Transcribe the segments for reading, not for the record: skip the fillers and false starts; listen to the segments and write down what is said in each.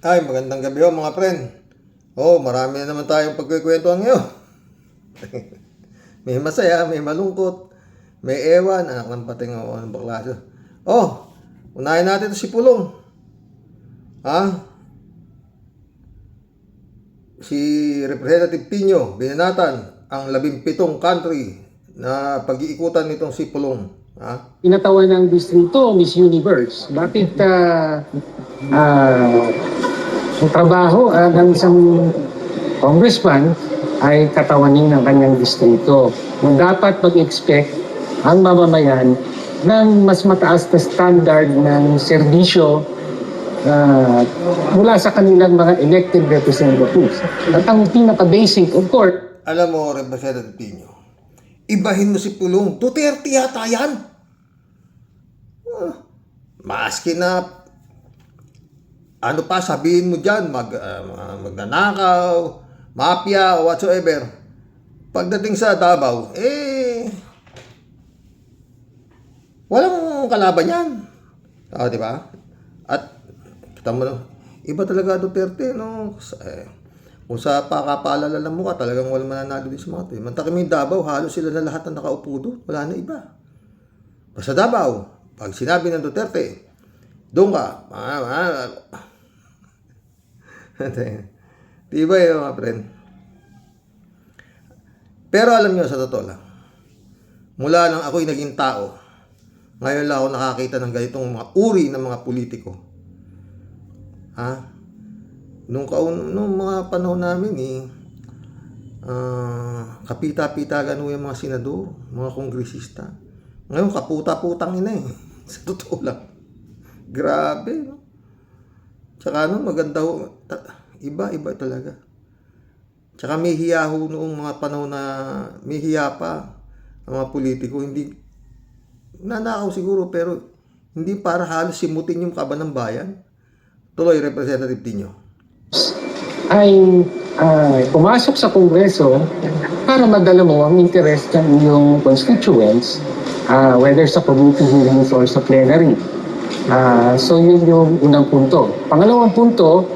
Ay, magandang gabi mga friend. Marami na naman tayong pagkikwentuhan ngayon. May masaya, may malungkot, may ewan, anak ng pating o anong bakla siya. Unahin natin ito si Pulong. Si Representative Pino, binanatan ang 17 country na pag-iikutan nitong si Pulong. Inatawan ng distrito, Miss Universe. Bakit ang trabaho ng isang congressman ay katawanin ng kanyang distrito? Dapat mag-expect ang mamamayan ng mas mataas na standard ng serbisyo mula sa kanilang mga elected representatives. At ang pinaka-basic, of course, Alam mo, Representative Pino, ibahin mo si Pulong. Duterte yata yan. Maski na ano pa sabihin mo dyan, magnanakaw, mafia, o whatsoever. Pagdating sa Davao, walang kalaban yan. Di ba? At kita mo na, iba talaga Duterte, no? Kung sa pakapaalala lang mo ka, talagang walang mananalo din sa mga ito. Mantakin mo yung Davao, halos sila na lahat na nakaupo doon. Wala na iba. Basta Davao, pag sinabi ng Duterte, doon ka. Diba yun mga friend? Pero alam nyo, sa totoo lang, mula nang ako'y naging tao, ngayon lang ako nakakita ng ganitong mga uri ng mga politiko. Nung mga panahon namin kapita-pita gano'n yung mga senador, mga kongresista. Ngayon, kaputa-putang ina eh. Sa totoo lang. Grabe, no? Tsaka maganda ho. Iba talaga. Tsaka may hiya ho noong mga panahon na may hiya pa ang mga politiko. Hindi, nanakaw siguro, pero hindi para halos simutin yung kaban ng bayan. Tuloy, Representative Tino. ay pumasok sa Kongreso para madala mo ang interest ng iyong constituents, whether sa committee hearings or sa plenary. So yun yung unang punto. Pangalawang punto,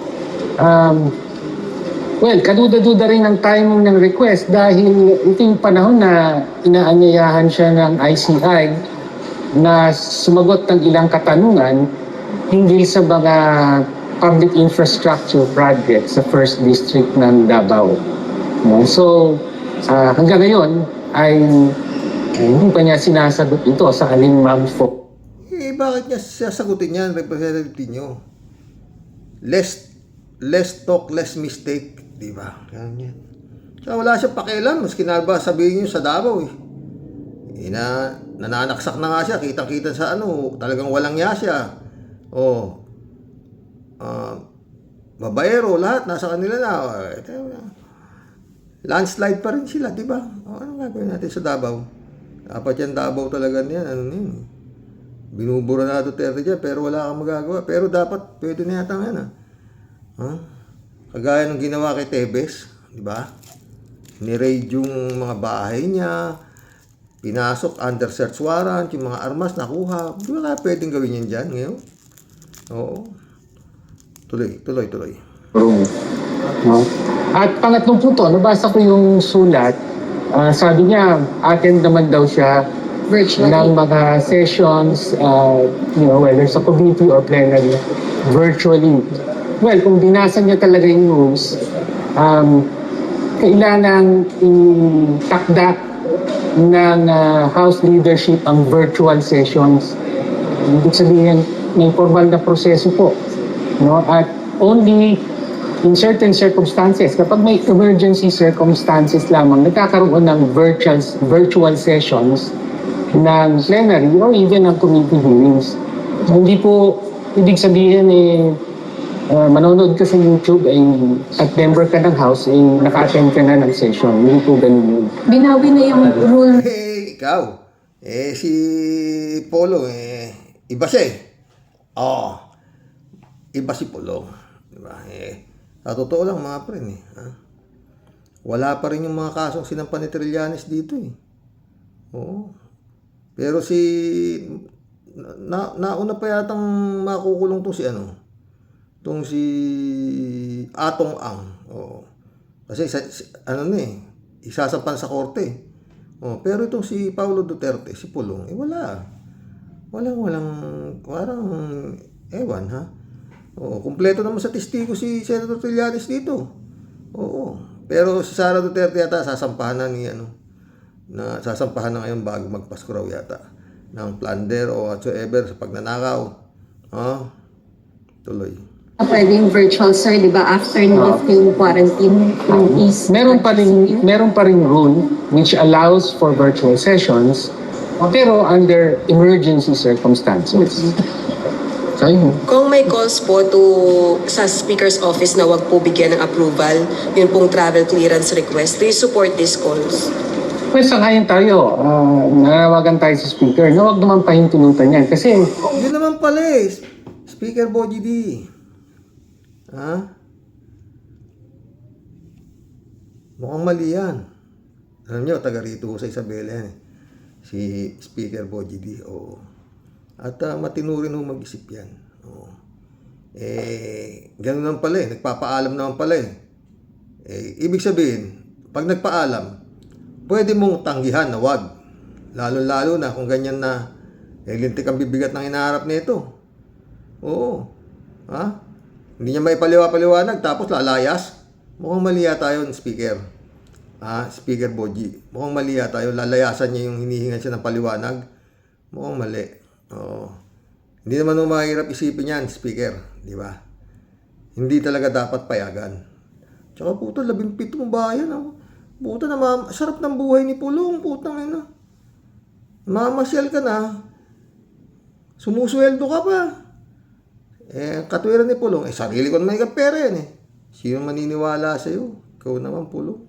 kaduda-duda rin ang timing ng request dahil ito yung panahon na inaanyayahan siya ng ICI na sumagot ng ilang katanungan hinggil sa mga public infrastructure project sa first district ng Davao. So, hanggang ngayon ay hindi pa niya sinasagot ito sa alinmang Bakit niya sasagutin yan, Representative Tino? Less talk, less mistake. Di ba? Ganyan. Kaya wala siyang pakialam. Maski na ba sabihin niyo sa Davao nananaksak na nga siya. Kitang-kita sa talagang walang niya siya. Babaero, lahat nasa kanila na. Landslide pa rin sila, di ba? Ano gagawin natin sa Davao? Dapat yan Davao talaga niyan. Binubura na Duterte dyan, pero wala kang magagawa. Pero dapat, pwede na yata yan. Kagaya ng ginawa kay Tebes, di ba? Ni-raid yung mga bahay niya, pinasok under search warrant, yung mga armas nakuha. Di ba pwedeng gawin yan dyan ngayon? Oo. Tuloy. At pangatlong punto, nabasa ko yung sulat. Sabi niya, attend naman daw siya ng mga sessions, whether sa committee or plenary, virtually. Well, kung binasa niya talaga yung rules, kailangan itakda ng House leadership ang virtual sessions. Ibig sabihin, may formal na proseso po. At only in certain circumstances, kapag may emergency circumstances lamang, nagkakaroon ng virtual sessions ng plenary or even ng committee hearings. Hindi po ibig sabihin manonood ka sa YouTube at member ka ng House, naka-attend ka na ng session. Hindi po ganun yun. Binawi na yung rule. Ikaw, si Polo, iba siya iba si Pulong. Diba? Sa totoo lang mga friend wala pa rin yung mga kasong sinampan ni Trillanes dito Pero nauna pa yatang makukulong to Itong si Atong Ang. Oo. Kasi ano na isasampan sa korte. Oh, pero itong si Paulo Duterte, si Pulong, wala. Parang, ewan ha. Oo, kumpleto naman sa testigo si Senator Trillanes dito. Oo. Pero si Sara Duterte yata sasampahan na ngayon bago magpasko raw yata ng plunder o whatsoever sa pagnanakaw. Tuloy. Pwedeng virtual, sir, di ba? After lifting quarantine yung East. Meron pa ring rule which allows for virtual sessions pero under emergency circumstances. So, yun. Kung may calls po sa Speaker's Office na wag po bigyan ng approval, yun pong travel clearance request, do you support these calls? Well, sangayon tayo. Nanawagan tayo sa speaker na huwag naman pahintulutan yan. Kasi, Yun naman pala Speaker Boji D. Mukhang mali yan. Alam nyo, taga rito sa Isabela yan si Speaker Boji D. Oo. At matinurin ho mag-isip yan. Oo. Ganun naman pala nagpapaalam naman pala ibig sabihin, pag nagpaalam, pwede mong tanggihan na wag. Lalo-lalo na kung ganyan na lintik ang bibigat ng inaharap nito. Oo. Hindi niya may paliwanag tapos lalayas. Mukhang mali yata yun, Speaker. Speaker Boji. Mukhang mali yata yun. Lalayasan niya yung hinihingan siya ng paliwanag. Mukhang mali. Oo. Hindi naman mahirap isipin yan, Speaker. Di ba? Hindi talaga dapat payagan. Tsaka puto, 17 bayan. Puto na sarap ng buhay ni Pulong. Putang ina. Mamasyal ka na. Sumusweldo ka pa. Katwiran ni Pulong. Sarili ko naman yung pera yan Sino maniniwala sa'yo? Ikaw naman, Pulong.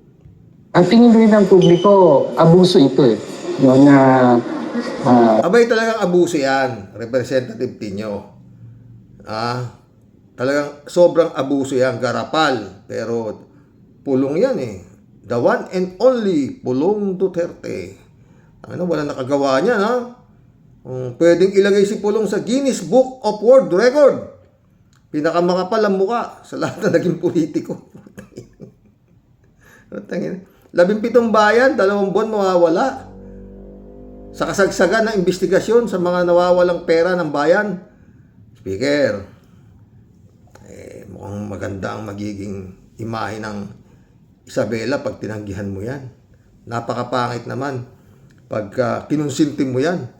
ang tingin rin ng publiko, abuso ito Yun na, Abay talagang abuso yan, Representative Tinyo. Talagang sobrang abuso yan, garapal. Pero Pulong yan The one and only Pulong Duterte. Wala nakagawa niyan pwedeng ilagay si Pulong sa Guinness Book of World Record. Pinakamakapal ang muka sa lahat na naging politiko. 17 bayan, 2 buwan mawawala. Sa kasagsagan ng investigasyon sa mga nawawalang pera ng bayan. Speaker, mukhang maganda ang magiging imahe ng Isabela pag tinanggihan mo yan. Napakapangit naman pag kinonsinti mo yan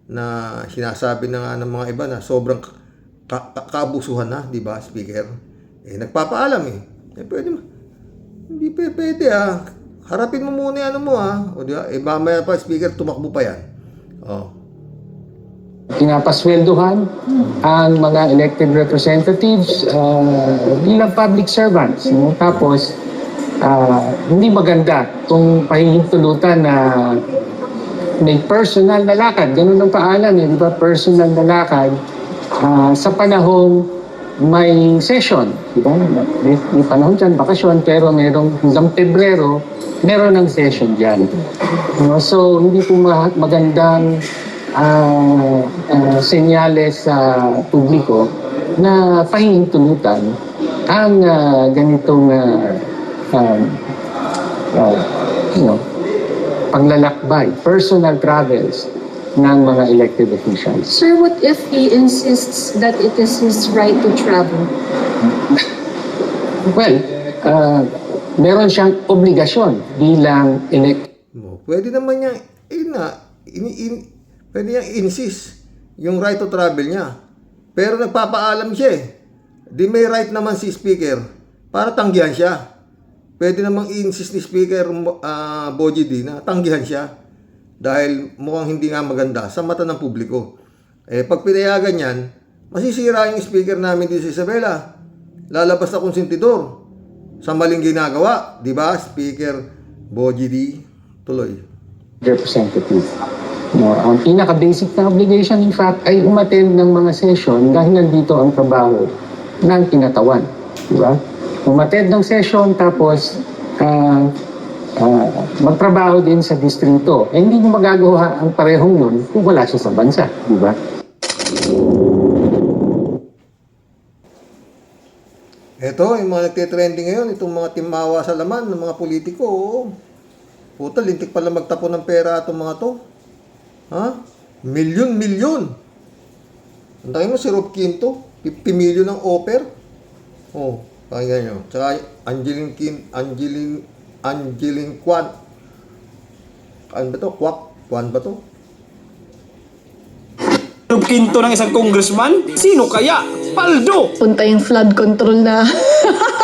na sinasabi na nga ng mga iba na sobrang kaabusuhan na, di ba, Speaker? Nagpapaalam pwede mo. Hindi pwede Harapin mo muna yung mo O di ba? Mamaya pa, Speaker, tumakbo pa yan. pinapasweldohan ang mga elected representatives bilang public servants. Tapos, hindi maganda kung pahihintulutan na may personal na lakad. Ganun ang paalam di ba? Personal na lakad sa panahong may session. Di ba? May panahon dyan, bakasyon, pero merong hanggang Pebrero, meron ng session dyan. So, hindi po magandang senyales sa publiko na pahihintulutan ang ganitong paglalakbay, personal travels ng mga elected officials. Sir, what if he insists that it is his right to travel? Well, meron siyang obligasyon bilang elected. Pwede naman niya, pwede niya insist yung right to travel niya. Pero nagpapaalam siya Di may right naman si Speaker para tanggihan siya. Pwede namang i-insist ni Speaker Boji D na tanggihan siya. Dahil mukhang hindi nga maganda sa mata ng publiko. Pag pinayagan yan, masisira yung speaker namin dito sa Isabela. Lalabas na konsentidor sa maling ginagawa. Di ba, Speaker Boji D? Tuloy. Representative. Ang pinaka-basic na obligation, in fact, ay umattend ng mga session dahil nandito ang trabaho ng kinatawan. Di ba? Umattend ng session, tapos magtrabaho din sa distrito. Hindi niyo magagawa ang parehong yun kung wala siya sa bansa. Di ba? Eto, yung mga nagtitrending ngayon, itong mga timawa sa laman ng mga politiko, oo. Puta, lintik pala magtapon ng pera itong mga to. Ha? Milyon. Ang tayo mo, si Rob Quinto, 50 million ang offer. Oh, pakinggan nyo. Tsaka Angeline Kwan. Ano ba to? Kwan ba to? Kinto ng isang congressman? Sino kaya? Paldo! Punta yung flood control na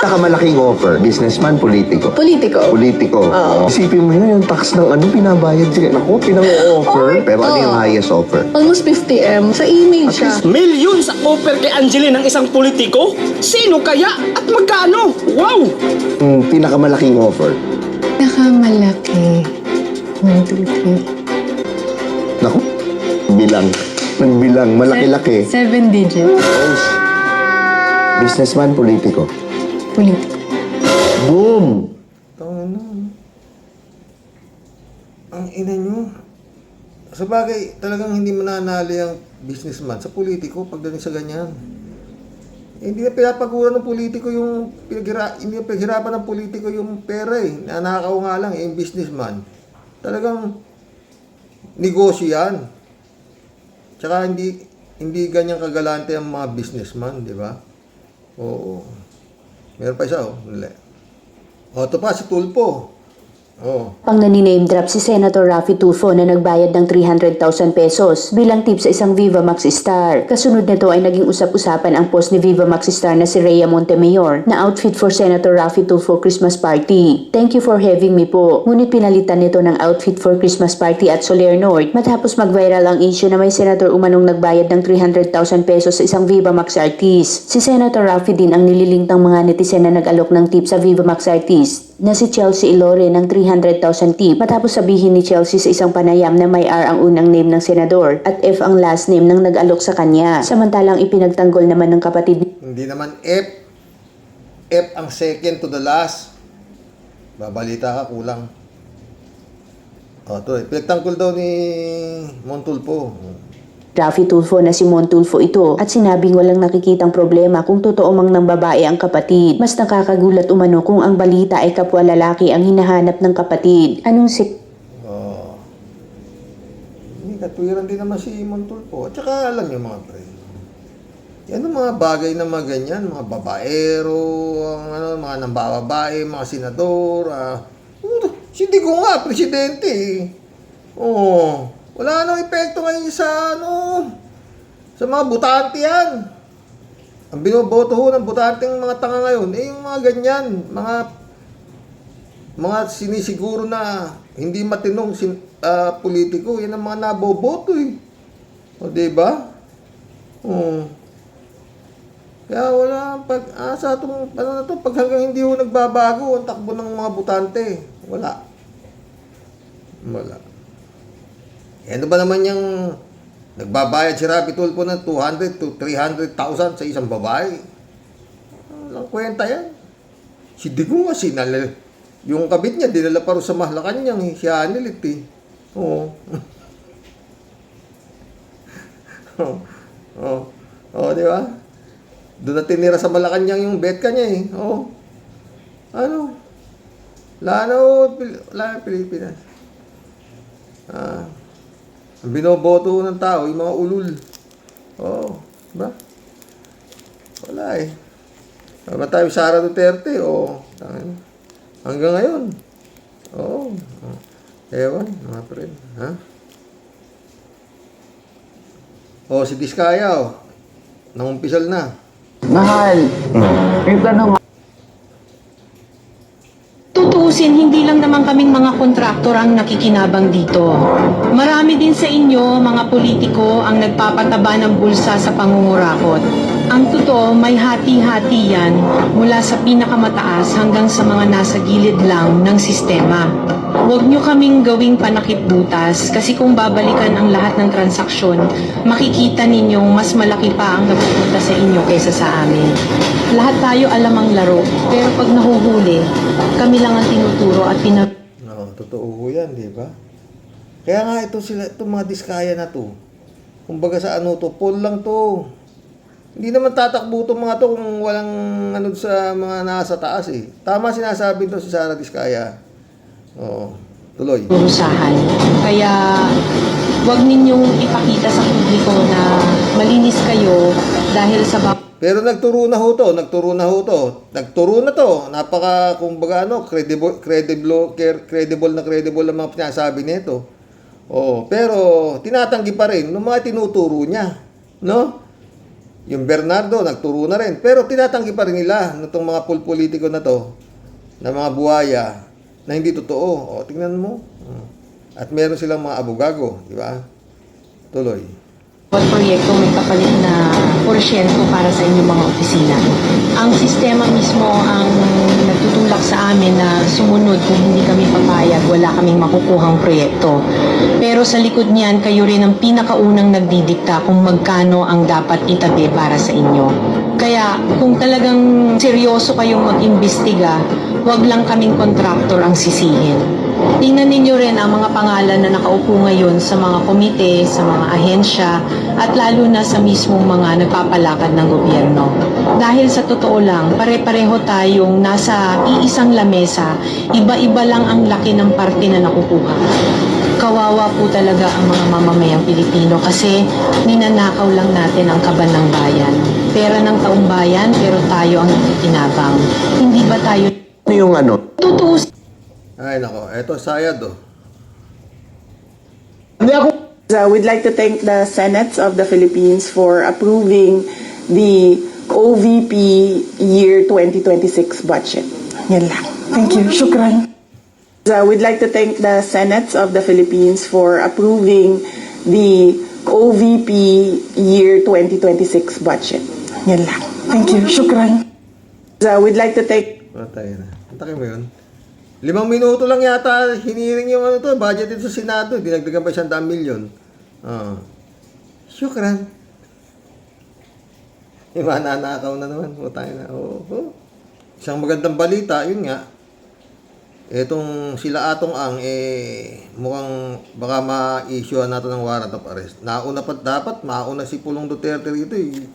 Pinakamalaking offer, businessman, politiko. politiko. Politiko. Oo. Isipin mo yun, yung tax ng ano, binabayad siya. Naku, pinang-offer. Pero ano yung highest offer? Almost 50M. Sa email siya. Milyon sa offer kay Angeline ng isang politiko? Sino kaya? At magkano? Wow! Pinakamalaking offer. Nakamalaki. 1, 2, 3. Naku, bilang. Nagbilang, malaki-laki. 7 digits. Close. Businessman, politiko. Politiko. Boom! Tawag na. Ang ina nyo. Sa bagay, talagang hindi mananali ang businessman sa politiko pagdating sa ganyan. Eh, hindi na pinapaguran ng politiko yung hindi na pinaghirapan ng politiko yung pera eh. Nanakaw nga lang eh, yung businessman. Talagang negosyo yan. Tsaka hindi ganyan kagalante ang mga businessman, di ba? Oo. Meron pa isa, oh. O, ito pa, si Tulpo. Oh. Pang nani-name drop si Senator Raffy Tulfo na nagbayad ng 300,000 pesos bilang tip sa isang Viva Max Star. Kasunod nito ay naging usap-usapan ang post ni Viva Max Star na si Rhea Montemayor na outfit for Senator Raffy Tulfo Christmas Party. Thank you for having me po. Ngunit pinalitan nito ng outfit for Christmas Party at Soler North matapos mag-viral ang issue na may Senator umanong nagbayad ng 300,000 pesos sa isang Viva Max artist. Si Senator Raffy din ang nililintang mga netizen na nag-alok ng tip sa Viva Max artist na si Chelsea Ilore ng 300,000 tip matapos sabihin ni Chelsea sa isang panayam na may R ang unang name ng senador at F ang last name ng nag-alok sa kanya. Samantalang ipinagtanggol naman ng kapatid Hindi naman F. F ang second to the last. Babalita ka, kulang. O, ito eh. Pinagtangkol daw ni Montulfo. Raffy Tulfo na si Mon Tulfo ito at sinabing walang nakikitang problema kung totoo mang ng babae ang kapatid. Mas nakakagulat umano kung ang balita ay kapwa lalaki ang hinahanap ng kapatid. Anong Oh. Hindi, katwiran din naman si Montulfo. At saka alam niyo mga pre. Yan ang mga bagay na mga ganyan, mga babaero, mga nambababae, mga senador. Si Digong nga, presidente eh. Oh. Wala nang epekto ngayon sa sa mga butante yan. Ang binoboto ho ng butanteng mga tanga ngayon, eh yung mga ganyan, mga sinisiguro na hindi matinong politiko, yan ang mga naboboto eh. O diba? Kaya wala pag-asa itong, pag hanggang hindi ho nagbabago ang takbo ng mga butante. Wala. Ano ba naman yung nagbabayad si Raffy Tulfo ng 200 to 300,000 sa isang babae? Walang kwenta yan. Si Digong nga, yung kabit niya, dinala pa rin sa Malacanang eh. Si Anilit eh. Oo. Di ba? Doon na tinira sa Malacanang yung betka niya eh. Oo. Wala na Pilipinas. Ang binoboto ng tao, yung mga ulul. Oo, diba? Wala eh. Tama tayo Sara Duterte, hanggang ngayon. Oo. Ewan, mga friend. Ha? Si Diskaya, nangumpisal na. Mahal. Ito naman. Tutuusin, hindi lang naman kaming mga kontraktor ang nakikinabang dito. Marami din sa inyo, mga politiko, ang nagpapataba ng bulsa sa pangungurakot. Ang totoo, may hati-hati yan mula sa pinakamataas hanggang sa mga nasa gilid lang ng sistema. Huwag nyo kaming gawing panakip butas kasi kung babalikan ang lahat ng transaksyon, makikita ninyong mas malaki pa ang napupunta sa inyo kaysa sa amin. Lahat tayo alam ang laro, pero pag nahuhuli, kami lang ang tinuturo at Totoo ho yan, di ba? Kaya nga itong mga Diskaya na to. Kumbaga sa poll lang to. Hindi naman tatakbo itong mga to kung walang ano sa mga nasa taas eh. Tama sinasabi to si Sara Diskaya. Oo, tuloy. Urusahan. Kaya wag ninyong ipakita sa publiko na malinis kayo dahil sa Pero nagturo na ho to. Nagturo na to. Napaka, kumbaga ano, credible ang mga pinasabi nito. Oo, pero tinatanggi pa rin ng mga tinuturo niya. No? Yung Bernardo, nagturo na rin. Pero tinatanggi pa rin nila nitong mga politiko na to, na mga buhaya, na hindi totoo. O, tingnan mo. At meron silang mga abugago, di ba? Tuloy. proyekto may kapalit na porsyento para sa inyong mga opisina. Ang sistema mismo ang nagtutulak sa amin na sumunod kung hindi kami papayag, wala kaming makukuhang proyekto. Pero sa likod niyan, kayo rin ang pinakaunang nagdidikta kung magkano ang dapat itabi para sa inyo. Kaya kung talagang seryoso kayong mag-imbestiga, wag lang kaming kontraktor ang sisihin. Tingnan ninyo rin ang mga pangalan na nakaupo ngayon sa mga komite, sa mga ahensya, at lalo na sa mismong mga nagpapalakad ng gobyerno. Dahil sa totoo lang, pare-pareho tayong nasa iisang lamesa, iba-iba lang ang laki ng parte na nakukuha. Kawawa po talaga ang mga mamamayang Pilipino kasi ninanakaw lang natin ang kaban ng bayan. Pera ng taong bayan, pero tayo ang ikinabang. Hindi ba tayo Ano yung ano? tutuus? Ay nako, eto sayad oh. We'd like to thank the Senate of the Philippines for approving the OVP year 2026 budget. Yan lang. Thank you. Shukran. We'd like to thank the Senate of the Philippines for approving the OVP year 2026 budget. Yan lang. Thank you. Shukran. We'd like to thank... Patay na. Antakin mo yun. 5 minuto lang yata hiniring yung ano to, budget dito sa Senado. Dinagdagan pa 100 milyon. Syukran. Iba nanakaw na naman. Patay na. Isang magandang balita, yun nga. Etong sila Atong Ang, mukhang baka ma-issue nato ng warrant of arrest. Nauna pa dapat, mauna si Pulong Duterte rito eh.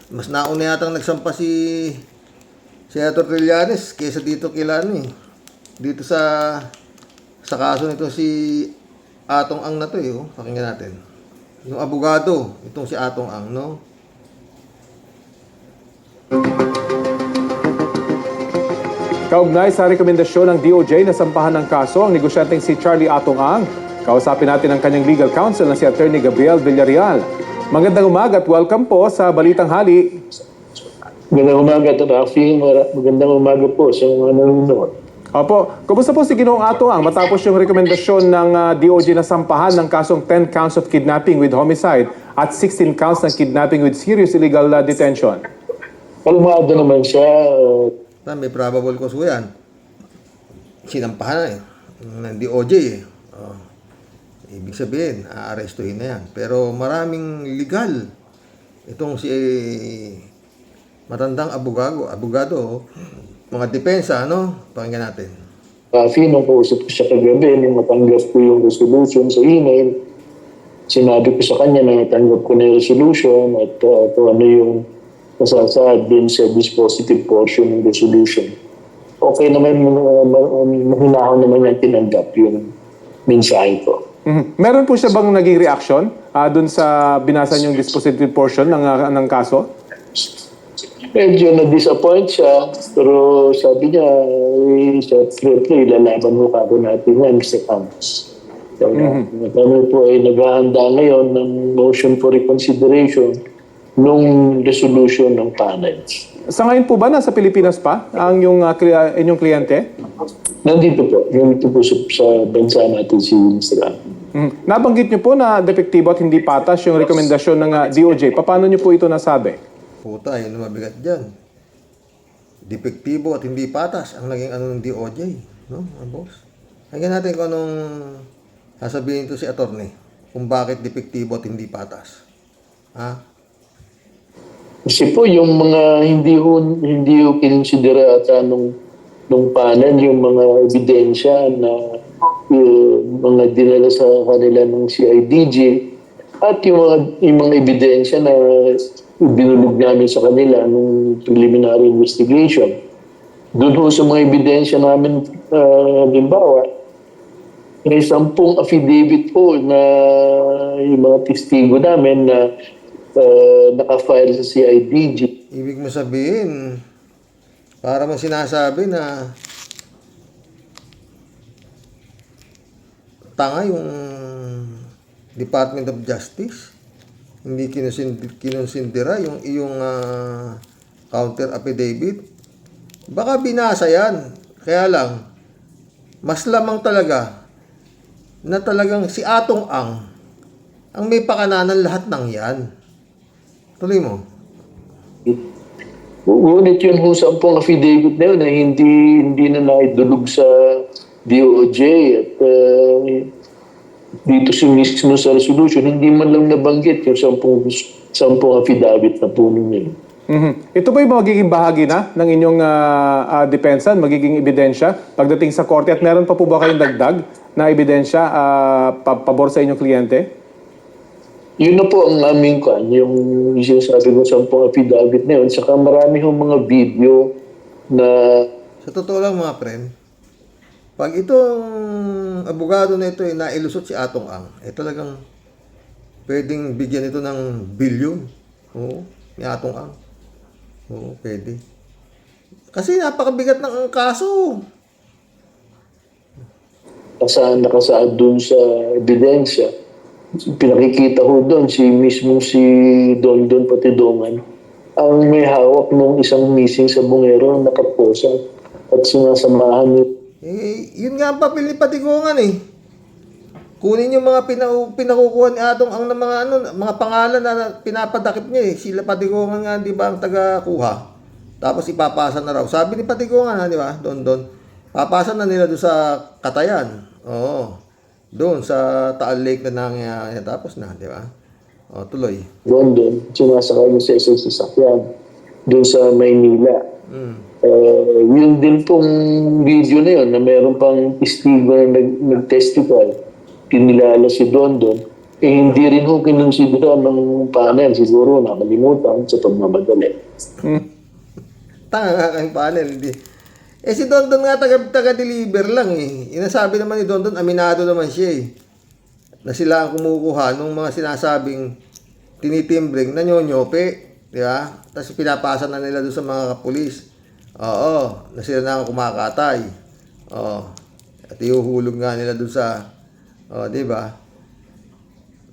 Mas nauna yatang nagsampa si Senator Trillanes kaysa dito kila ano eh. Dito sa kaso nito si Atong Ang na to eh. Pakinggan natin. Yung abogado, itong si Atong Ang, no? Kaugnay sa rekomendasyon ng DOJ na sampahan ng kaso ang negosyanteng si Charlie Atong Ang, kausapin natin ang kanyang legal counsel na si Attorney Gabriel Villarreal. Magandang umaga at welcome po sa Balitang Hali. Magandang umaga, Rafi. Magandang umaga po sa mga nanonood. Opo, kumusta po si Ginoong Atong Ang matapos yung rekomendasyon ng DOJ na sampahan ng kasong 10 counts of kidnapping with homicide at 16 counts ng kidnapping with serious illegal detention? Kalmado naman siya. May probable cause ko yan. Sinampahan na eh. Ng DOJ eh. Ibig sabihin, aarestuhin na yan. Pero maraming legal. Itong si matandang abogado, mga depensa, ano? Pakinggan natin. Rafi, nung kausap ko siya kagabi, nung matanggap ko yung resolution sa email, sinabi ko sa kanya na natanggap ko na yung resolution at kung ano yung nasasaad din sa dispositive portion ng resolution. Okay naman, mahinahon naman yung tinanggap yung mensahe ko. Meron po siya bang naging reaction dun sa binasa niyong dispositive portion ng kaso? Medyo na-disappoint siya, pero sabi niya, syempre, ilalaban mo ka natin yan sa campus. Kami po ay naghahanda ngayon ng motion for reconsideration nung resolution ng panel. Sa ngayon po ba nasa Pilipinas pa ang inyong kliyente? Nandito po sa bansa natin si Mr. Nabanggit niyo po na depektibo at hindi patas yung rekomendasyon ng DOJ. Paano niyo po ito nasabi? Puta, yun ang mabigat dyan. Depektibo at hindi patas ang naging ano ng DOJ. No, boss? Hanggang natin kung anong sasabihin ito si attorney. Kung bakit depektibo at hindi patas. Ha? Kasi po yung mga hindi ho kinonsidera ata nung panel yung mga ebidensya na yung mga dinala sa kanila ng CIDG at yung mga ebidensya na binulog namin sa kanila nung preliminary investigation. Doon ho sa mga ebidensya namin, halimbawa, may 10 affidavit po na yung mga testigo namin na naka-file sa CIDG. Ibig mo sabihin, para mo sinasabi na tanga yung Department of Justice, hindi kinonsindera yung iyong counter affidavit. Baka binasa yan. Kaya lang, mas lamang talaga na talagang si Atong ang may pakananan lahat ng yan. Tuloy mo. Ngunit yun ho 10 affidavit na yun na hindi na naidulog sa DOJ at dito mismo sa resolution, hindi man lang nabanggit yung 10 affidavit na po ninyo. Ito ba yung magiging bahagi na ng inyong depensa, magiging ebidensya pagdating sa korte at meron pa po ba kayong dagdag na ebidensya pabor sa inyong kliyente? Yun na po ang aming yung sinasabi ko 10 affidavit na yun. Saka marami hong mga video na... Sa totoo lang mga friend, pag itong abogado na ito ay nailusot si Atong talagang pwedeng bigyan ito ng bilyon. Oo, ni Atong Oo, pwede. Kasi napakabigat ng kaso. Nakasaad dun sa ebidensya. Pinakikita ho doon si Dondon Patidongan ang may hawak ng isang missing sa bungero na nakaposa at sinasamahan niya. Yun nga ang papel ni Patigongan Kunin yung mga pinakukuha ni Atong ng mga pangalan na pinapadakip niya Sila Patigongan nga, di ba, ang taga-kuha. Tapos ipapasa na raw. Sabi ni Patigongan, di ba, Dondon, papasa na nila doon sa Katayan. Oo. Doon sa Taal Lake na nangyayari. Tapos na, di ba? O, tuloy. Doon, sinasakay niya sa isang sasakyan. Doon sa Maynila. Yun din pong video na yun na meron pang testigo na nag-testify. Kinilala si Dondon. Hindi rin ho kinonsidera ng panel. Siguro nakalimutan sa pagmamadali. Tanga nga kayong panel. Hindi. Si Dondon nga taga-deliver lang Inasabi naman ni Dondon, aminado naman siya na sila ang kumukuha nung mga sinasabing tinitimbring na nyonyope, di ba? Tapos pinapasa na nila doon sa mga kapulis. Oo, na sila na ang kumakatay. Oo. At ihuhulog nga nila doon sa, di ba?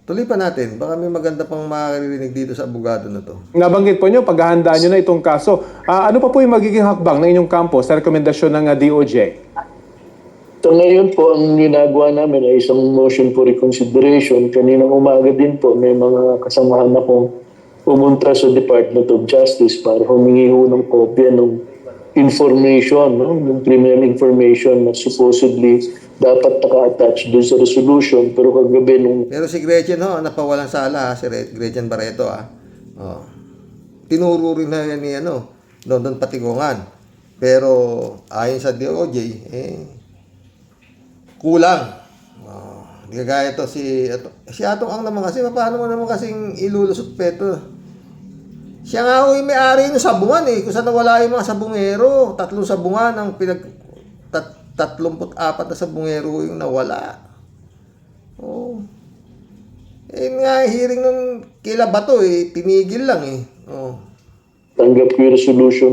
Tuloy pa natin. Baka may maganda pang makakarinig dito sa abogado na to. Nabanggit po nyo, paghahandaan nyo na itong kaso. Ano pa po yung magiging hakbang ng inyong kampo sa rekomendasyon ng DOJ? So ngayon po, ang ginagawa namin ay isang motion for reconsideration. Kaninang umaga din po, may mga kasamahan akong pumunta sa Department of Justice para humingi ho ng kopya ng information, yung criminal information na supposedly dapat naka-attach doon sa resolution. Pero kagabi nung... Pero si Gretchen napawalan sala si Gretchen Barreto tinuro rin na yan ni Dondon Patigongan. Pero ayon sa DOJ, kulang. Hindi kagaya ito si Atong naman kasi, paano mo naman kasing ilulusot peto? Siya nga yung may-ari ng sabungan kung saan nawala yung mga sabungero. 3 sabungan ang 34 na sabungero yung nawala. Nga, hearing nung kila Bato tinigil lang Tanggap ko yung resolution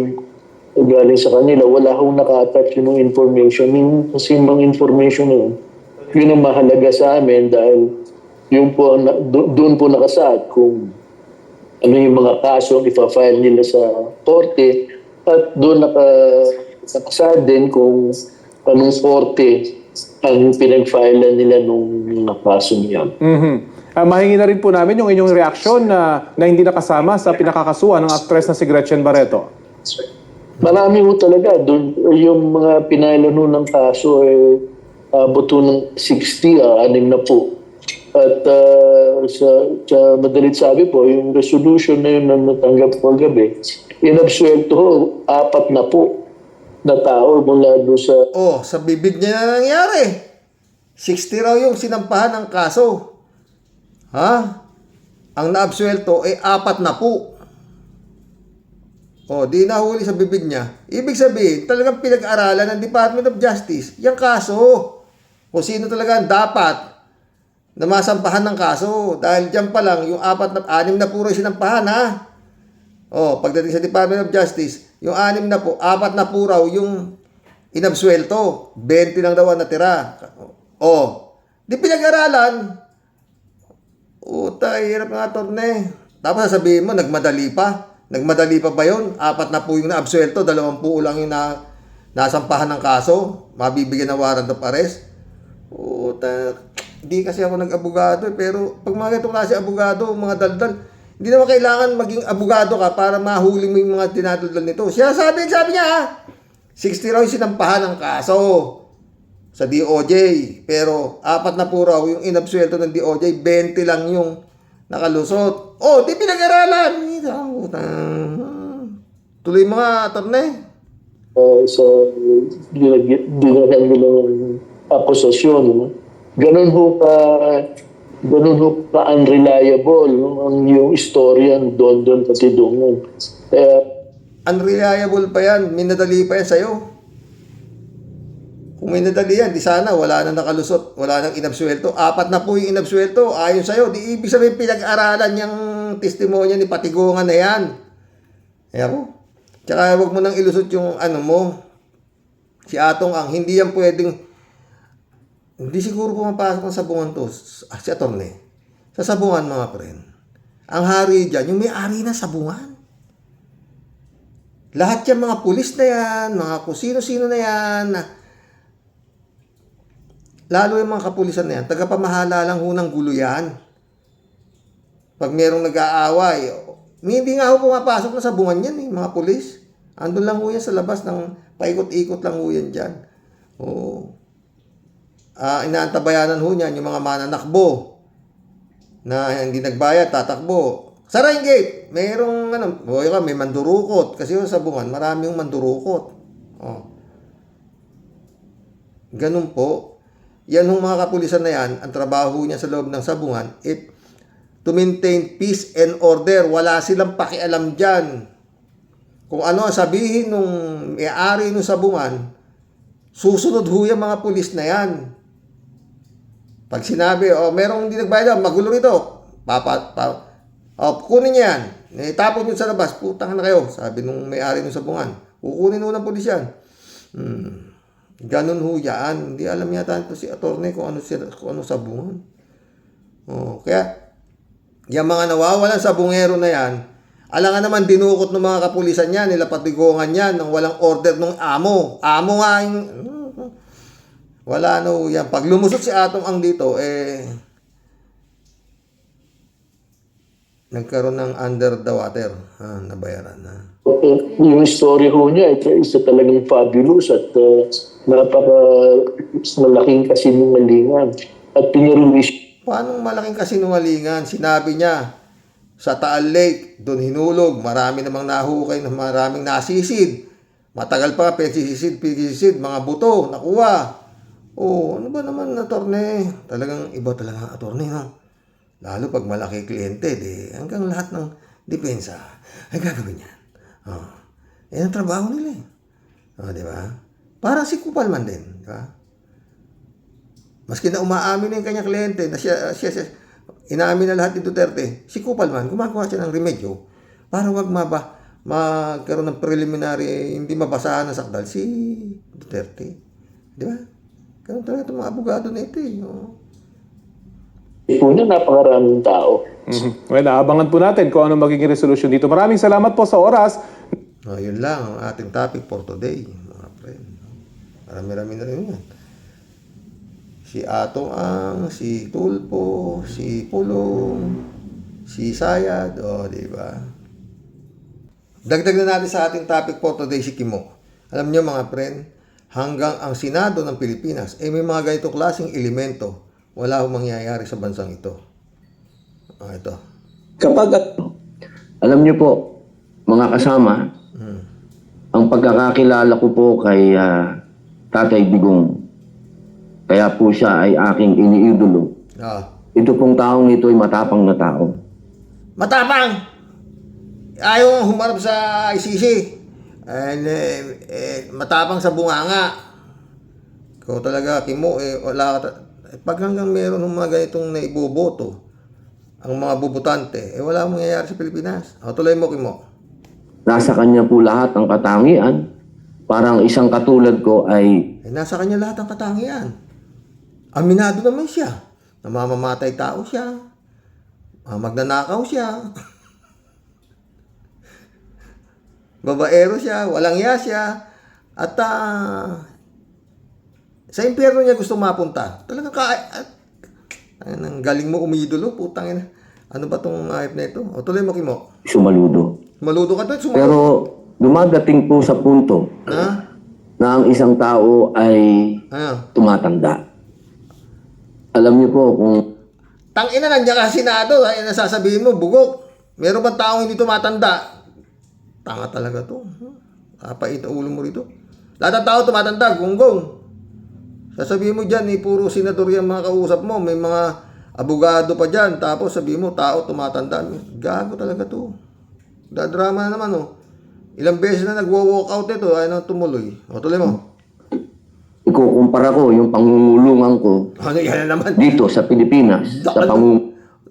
galing sa kanila. Wala akong naka-attach yung information. Yung simang information yun ang mahalaga sa amin dahil yung po, doon po nakasaad kung ano yung mga kasong ipa-file nila sa korte at doon nakasaad din kung anong korte ang pinag-file nila nung mga kaso niya. Mahingi na rin po namin yung inyong reaksyon na hindi nakasama sa pinakakasuhan ng actress na si Gretchen Barreto. Marami ho talaga. Doon, yung mga pinailan ho ng kaso buto ng 60, 6 na po. At sa madalit sabi po, yung resolution na yun na natanggap ko gabi, inabsuelto ho, 4 na po na tao mula doon sa... sa bibig niya na nangyari. 60 raw yung sinampahan ng kaso. Ang naabsuelto 4 na po. O, di nahuli sa bibig niya. Ibig sabihin, talagang pinag-aralan ng Department of Justice yung kaso. Kung sino talaga ang dapat na masampahan ng kaso. Dahil dyan pa lang, yung 6 na puro sinampahan, ha? O, pagdating sa Department of Justice, yung 4 na puraw yung inabsuelto. 20 lang daw ang natira. O, di pinag-aralan. Uta, hirap nga, Torne. Tapos sasabihin mo, nagmadali pa. Nagmadali pa ba yun? 4 na po yung naabsuelto, 20 lang yung nasampahan ng kaso. Mabibigyan ng warrant of arrest. Uta, hindi kasi ako nag-abogado pero pag mga itong klase abogado, mga daldal, hindi naman kailangan maging abogado ka para mahuli mo yung mga dinadaldal nito. Sabi niya, 60 raw yung sinampahan ng kaso sa DOJ. Pero 4 na po raw yung inabsuelto ng DOJ, 20 lang yung nakalusot. Oh, di pinag-aralan. Tuloy mga Torne. Sa dinagyan nila ng akusasyon. No? Ganun ho ka unreliable ang yung istoryan doon pati doon. Unreliable pa yan. Minadali pa yan sa'yo. Kung may nadali yan, di sana wala nang nakalusot, wala nang inabsuelto. 4 na po yung inabsuelto, ayon sa'yo. Di ibig sabihin pinag-aralan yung testimonya ni Patigungan na yan. Kaya po. Tsaka huwag mo nang ilusot yung si Atong Ang. Hindi yan pwedeng, hindi siguro pumapasok ng sabungan to. Si Atty. Sa sabungan mga friend. Ang hari dyan, yung may-ari na sabungan. Lahat yung mga pulis na yan, mga kusino-sino na yan, lalo yung mga kapulisan na yan, tagapamahala lang ho ng gulo yan. Pag merong nag-aaway, hindi nga ho pumapasok na sabungan yan mga pulis. Andun lang ho yan sa labas ng paikot-ikot lang ho yan dyan. Oo. Inaantabayanan ho niyan yung mga mananakbo na hindi nagbayad, tatakbo. Sara yung gate! Merong may mandurukot. Kasi yung sabungan, marami yung mandurukot. Oh. Ganun po. Yan yung mga kapulisan na yan, ang trabaho niya sa loob ng sabungan, to maintain peace and order. Wala silang pakialam dyan. Kung ano ang sabihin nung may-ari ng sabungan, susunod ho yung mga pulis na yan. Pag sinabi, merong hindi nagbayad, magulo rito. Kukunin niya yan. Itapon nyo sa labas, putang na kayo. Sabi nung may-ari ng sabungan. Kukunin ho ng pulis yan. Ganun ho yan. Hindi alam yata ito si attorney kung ano sabungan. Kaya, yung mga nawawalan sabungero na yan, alangan naman dinukot ng mga kapulisan yan, nila Patigungan yan, nang walang order ng amo. Amo nga yung, wala no yan. Pag lumusot si Atong Ang dito, nagkaroon ng under the water. Nabayaran na. Yung story ho niya, isa talagang fabulous at malaking kasinungalingan. At pinirelease. Paano malaking kasinungalingan? Sinabi niya, sa Taal Lake, doon hinulog, marami namang nahukay, maraming nasisid. Matagal pa, pesisid, mga buto, nakuha. Ano ba naman, attorney? Talagang iba talaga ang attorney, no? Lalo pag malaki kliyente, hanggang lahat ng depensa ay gagawin yan. Yan ang trabaho nila di ba? Parang si Kupalman din, di ba? Maski na umaamin na yung kanyang kliyente na siya inaamin na lahat ni Duterte, si Kupalman, gumagawa siya ng remedyo para wag magkaroon ng preliminary, hindi mabasahan ng sakdal si Duterte. Di ba? Ganun talaga itong mga abogado na ito. Po niya, napakaraming tao. Well, aabangan po natin kung ano magiging resolusyon dito. Maraming salamat po sa oras. Yun lang ang ating topic for today, mga friend. Marami-rami na rin yan. Si Atong Ang, si Tulpo, si Pulong, si Sayad, di ba? Dagdag na natin sa ating topic for today si Kimo. Alam niyo mga friend, hanggang ang Senado ng Pilipinas may mga ganitong klaseng elemento, wala akong mangyayari sa bansang ito. Ito. Alam niyo po, mga kasama, ang pagkakakilala ko po kay Tatay Digong, kaya po siya ay aking iniidolo. Ito pong taong ito ay matapang na tao. Matapang! Ayaw humarap sa ICC. And, matapang sa bunganga. Ikaw talaga, Kimo, wala ka pag hanggang meron ng mga ganitong naiboboto, ang mga bubutante, wala mangyayari sa Pilipinas. O, tuloy mo, Kimo. Nasa kanya po lahat ang katangian. Parang isang katulad ko ay Nasa kanya lahat ang katangian. Aminado naman siya. Namamamatay tao siya. Magnanakaw siya. Babaero siya. Walang iya siya. At sa impyerno niya gusto mapunta. Talagang ang galing mo umidolo. Putang ina. Ano ba tong ayop na ito? O, tuloy mo, Kimo. sumaludo. Maludo ka doon. Pero dumadating po sa punto na ang isang tao ay tumatanda. Alam niyo po kung Tangina, nandiyan ka sa Senado, ay nasasabihin mo, bugok. Meron bang taong hindi tumatanda? Tanga talaga to. Kapait ang ulo mo rito. Lahat ng tao tumatanda, gunggong. Sasabihin mo dyan, puro senador yung mga kausap mo, may mga abogado pa dyan, tapos sabihin mo, tao tumatanda. Gago talaga to. Dadrama na naman, oh. Ilang beses na nagwo-walk out ito, ay nang tumuloy. O, tuloy mo. ikukumpara ko yung pangungulungan ko Ano yan na naman? dito sa Pilipinas. Sa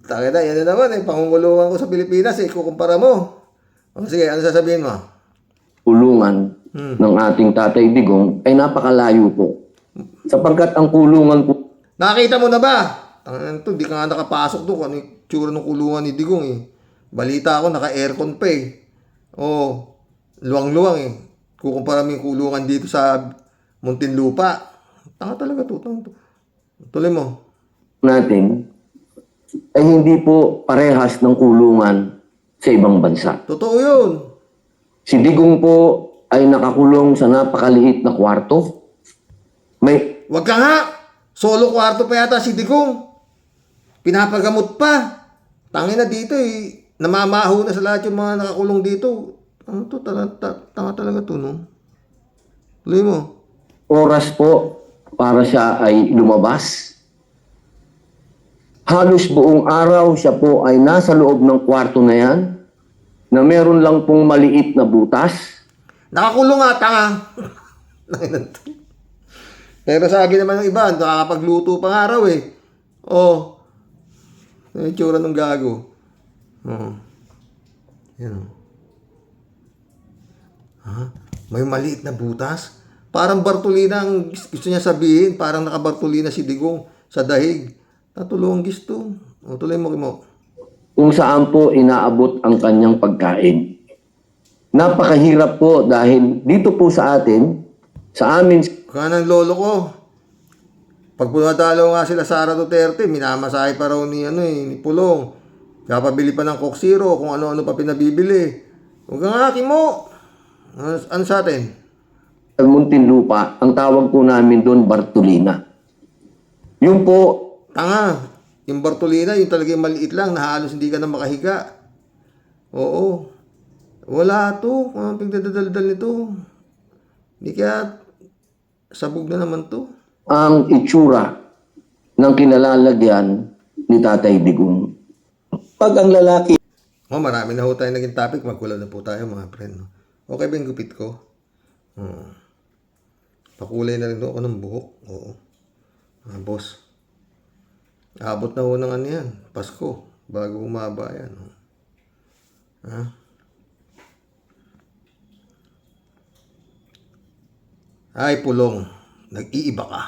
Takita, yan na naman, pangungulungan ko sa Pilipinas, kukumpara mo. O, sige, ano sasabihin mo? kulungan ng ating Tatay Digong ay napakalayo po. Sapagkat ang kulungan po... Nakita mo na ba? Tangan to, di ka nga nakapasok doon kung ano yung tsura ng kulungan ni Digong eh. Balita ako, naka-aircon pa eh. Oh, luwang-luwang eh. Kukumpara mo yung kulungan dito sa Muntinlupa. Tanga talaga to. Tuloy mo. natin ay hindi po parehas ng kulungan sa ibang bansa. Totoo yun. Si Digong po ay nakakulong sa napakaliit na kwarto. Wag ka nga. Solo kwarto pa yata si Digong. Pinapagamot pa. Tangin na dito eh. Namamaho na sa lahat yung mga nakakulong dito. Ano to? Tanga talaga to, no? Tuloy mo. Oras po para siya ay lumabas. Halos buong araw siya po ay nasa loob ng kwarto na yan na meron lang pong maliit na butas. Nakakulong nga, tanga. Pero sabi naman ng iba, nakakapagluto pang araw eh. Oh. Yung itsura ng gago. Oh. Yan oh. Ha? May maliit na butas? Parang Bartolina ang gusto niya sabihin. Parang naka-Bartolina si Digong sa dahig. Natulong gisto. O, tuloy mo, Kimo. Kung saan po inaabot ang kanyang pagkain. Napakahirap po dahil dito po sa atin, sa amin... Kanang lolo ko. Pag pumadalaw nga sila Sara Duterte, minamasahe pa raw ni Pulong. Kapabili pa ng Coke Zero, kung ano-ano pa pinabibili. Huwag ka nga, Kimo. Ano sa atin? Sa Muntinlupa, ang tawag po namin doon Bartolina. Yung po... Tanga. Yung Bartolina, yung talagang maliit lang, na halos hindi ka na makahiga. Oo. Wala to. Ang pagdadaldal nito. Hindi kaya sabog na naman to. Ang itsura ng kinalalagyan ni Tatay Digong. Pag ang lalaki... Marami na ho tayo naging topic. Magkulab na po tayo, mga friend. No? Okay ba yung gupit ko? Pakulay na rin ako ng buhok. Oo. Boss. Abot na ho ng ano yan. Pasko. Bago umaba yan. Ha? Ay, Pulong. Nag-iiba ka.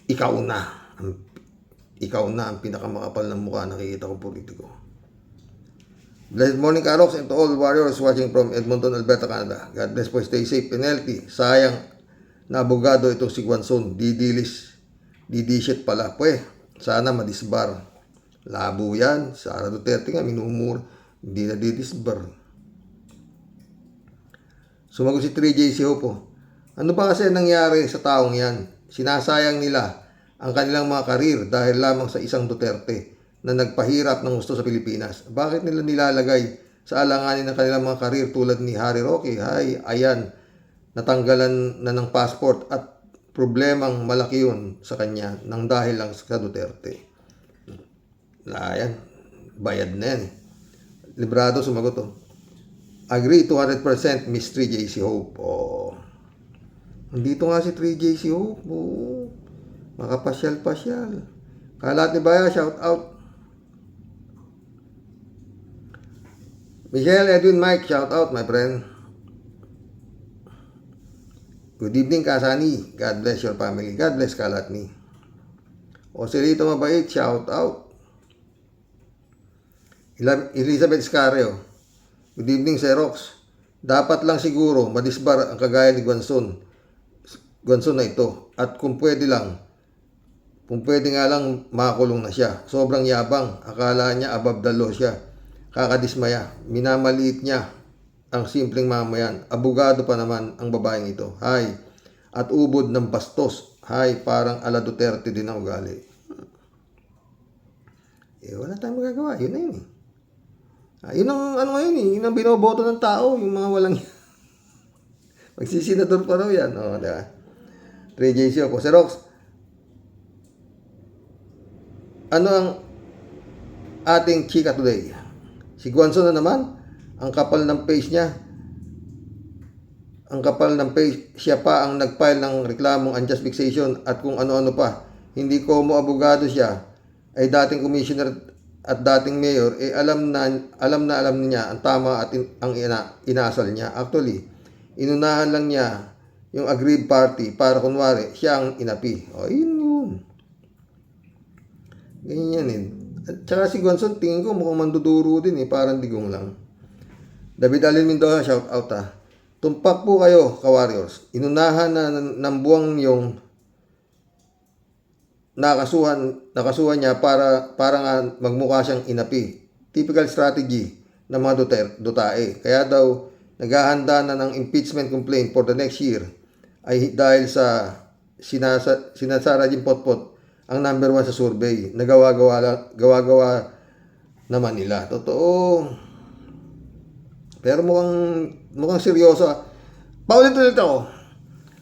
Ikaw na. Ikaw na ang pinakamakapal ng mukha nakikita kong politiko. Blessed morning, Karoks, and to all warriors watching from Edmonton, Alberta, Canada. God bless po. Stay safe and healthy. Sayang na abogado itong si Guanzon. Didishit pala. Sana madisbar. Labo yan. Sara Duterte nga, minumura. Hindi na didisbar. Sumagot si 3JC Hopo. Ano ba kasi nangyari sa taong yan? Sinasayang nila ang kanilang mga karir dahil lamang sa isang Duterte na nagpahirap ng gusto sa Pilipinas. Bakit nila nilalagay sa alanganin ng kanilang mga karir tulad ni Harry Roque? Ayan, natanggalan na ng passport at problemang malaki yun sa kanya nang dahil lang sa Duterte. Ayan, bayad na yan. Librado sumagot to. Agree 200% Miss 3JC Hope. Oh. Nandito nga si 3JC Hope. Oh. Makapasyal-pasyal. Kalat ni Baya, shout out. Michelle, Edwin, Mike, shout out my friend. Good evening Kasani. God bless your family. God bless Kalatni. Oselito Mabait, shout out. Elizabeth Scareo. Good evening, Xerox. Dapat lang siguro madisbar ang kagaya ni Guanzon na ito. At kung pwede nga lang makulong na siya. Sobrang yabang. Akala niya above the law siya. Kakadismaya. Minamaliit niya ang simpleng mamayan. Abogado pa naman ang babaeng ito. Hay. At ubod ng bastos. Hay. Parang ala Duterte din ang ugali. Wala tayong magagawa. Yun na yun eh. Yun ang ano ngayon eh, yun ang binoboto ng tao, yung mga walang magsisenador pa raw yan. O, diba? 3JC ako. Si Rox, ano ang ating chika today? Si Guanzon na naman, ang kapal ng face niya. Ang kapal ng face, siya pa ang nag-file ng reklamong unjust vexation at kung ano-ano pa. Hindi ko mo abogado siya, ay dating commissioner at dating mayor, alam niya ang tama at ang inasal niya. Actually, inunahan lang niya yung aggrieved party para kunwari siya ang inapi. O, yun. Ganyan eh. At saka si Guanzon, tingin ko mukhang manduduro din eh, parang digong lang. David Alin Mendoza, shout out ha. Tumpak po kayo, ka-warriors. Inunahan na ng buwang yung nakasuhan niya para nga magmukha siyang inapi. Typical strategy ng mga Dutae. Kaya daw naghahanda na ng impeachment complaint for the next year ay dahil sa sinasara din potpot ang number 1 sa survey na gawa-gawa naman nila. Totoo. Pero mukhang seryoso. Paulit-ulit ako.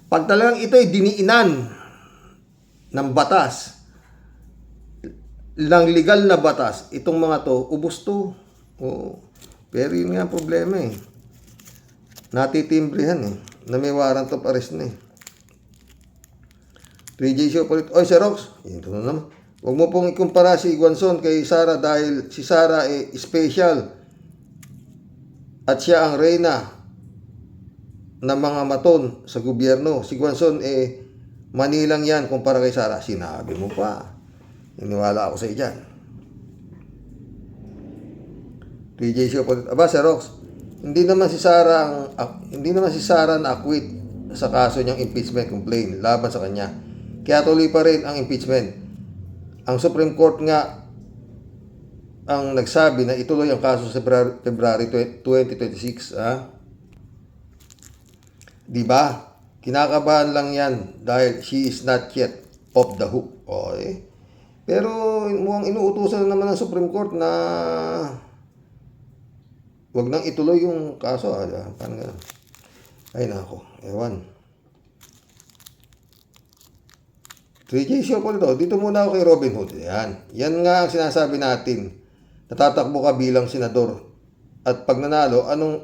Pag talagang ito ay diniinan ng batas, ng legal na batas, itong mga to, ubos to. Oo. Pero yun nga ang problema eh. Natitimbrehan eh. Na may warrant of arrest na eh. 3J show palit. Oy, Sir Rox. Ito na naman. Huwag mo pong ikumpara si Guanzon kay Sara dahil si Sara eh special. At siya ang reyna ng mga maton sa gobyerno. Si Guanzon eh Manilang yan kumpara kay Sara. Sinabi mo pa. Niniwala ako sa iyo dyan. 3J show palit. Aba, Sir Rox. Hindi naman si Sara na-acquit sa kaso niyang impeachment complaint laban sa kanya. Kaya tuloy pa rin ang impeachment. Ang Supreme Court nga ang nagsabi na ituloy ang kaso sa February 2026. Diba? Kinakabahan lang yan dahil she is not yet off the hook. Okay. Pero mukhang inuutusan naman ng Supreme Court na wag nang ituloy yung kaso. Paano gano'n? Ay nako, ewan. 3J show po dito muna ako kay Robin Hood. Yan nga ang sinasabi natin. Natatakbo ka bilang senador. At pag nanalo, ano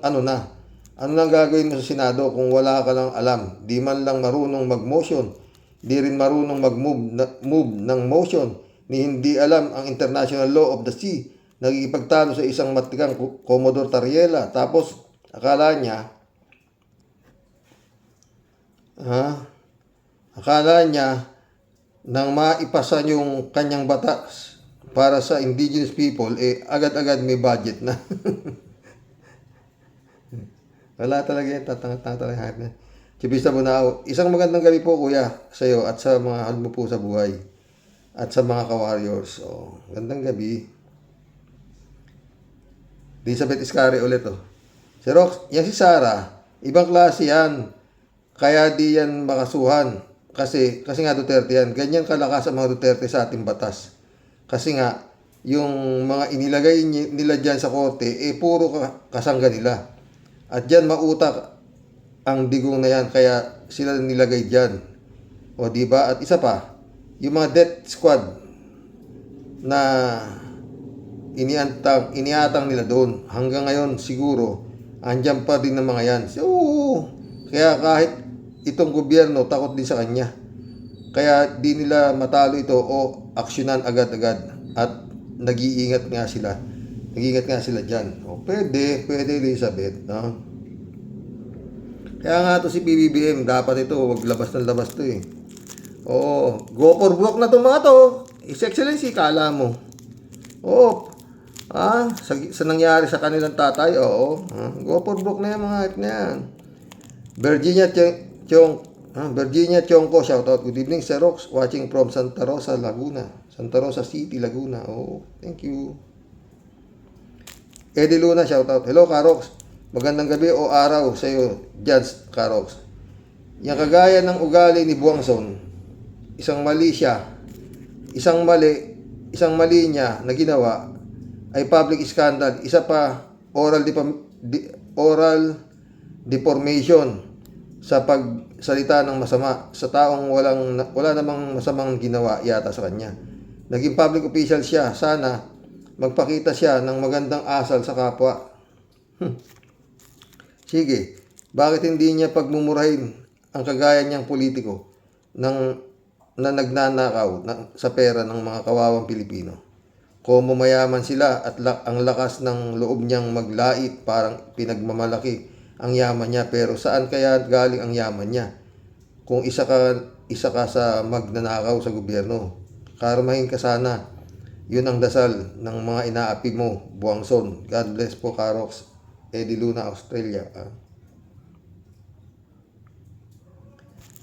nang gagawin mo sa Senado kung wala ka lang alam? Di man lang marunong mag-motion. Di rin marunong mag-move ng motion. Ni hindi alam ang international law of the sea. Nagigipagtalo sa isang matikang Commodore Tariela. Tapos, akala niya nang maipasa yung kanyang batas para sa indigenous people, agad-agad may budget na. Wala talaga yan, tatangay na. Chibista Bunao, isang magandang gabi po kuya sa iyo at sa mga mahal mo po sa buhay at sa mga ka-warriors. So, gandang gabi. Elizabeth Iscari ulit Si Rox, yan si Sara, ibang klase yan. Kaya di yan makasuhan. Kasi nga Duterte yan. Ganyan kalakas ang mga Duterte sa ating batas. Kasi nga, yung mga inilagay nila dyan sa korte, puro kasangga nila. At dyan mautak ang digong na yan, kaya sila nilagay dyan. O diba? At isa pa, yung mga death squad na iniatang nila doon, hanggang ngayon siguro andyan pa din ng mga yan. So, kaya kahit itong gobyerno, takot din sa kanya. Kaya di nila matalo ito o aksyonan agad-agad. At nag-iingat nga sila. Nag-iingat nga sila dyan. O, pwede Elizabeth. No? Kaya nga to si PBBM, dapat ito, wag labas ng labas to eh. Oo, go for broke na itong mga to. His Excellency, kala mo. Oo, sa nangyari sa kanilang tatay, oo. Go for broke na yung mga hype na yan. Virginia Chongko, shoutout. Good evening, Sir Rox. Watching from Santa Rosa, Laguna. Santa Rosa City, Laguna. Oh, thank you. Eddie Luna, shoutout. Hello, Karox. Magandang gabi o araw sa iyo, Judge Karox. Yang kagaya ng ugali ni Buangson, isang mali niya na ginawa ay public scandal. Isa pa, oral deformation sa pagsalita ng masama sa taong wala namang masamang ginawa yata sa kanya. Naging public official siya. Sana magpakita siya ng magandang asal sa kapwa. Sige, bakit hindi niya pagmumurahin ang kagaya niyang politiko na nagnanakaw sa pera ng mga kawawang Pilipino? Kung mayaman sila at ang lakas ng loob niyang maglait, parang pinagmamalaki ang yaman niya. Pero saan kaya galing ang yaman niya? Kung isa ka sa magnanakaw sa gobyerno, karmahin ka sana. Yun ang dasal ng mga inaapi mo, Buangson. God bless po, Karox. Eddie Luna, Australia.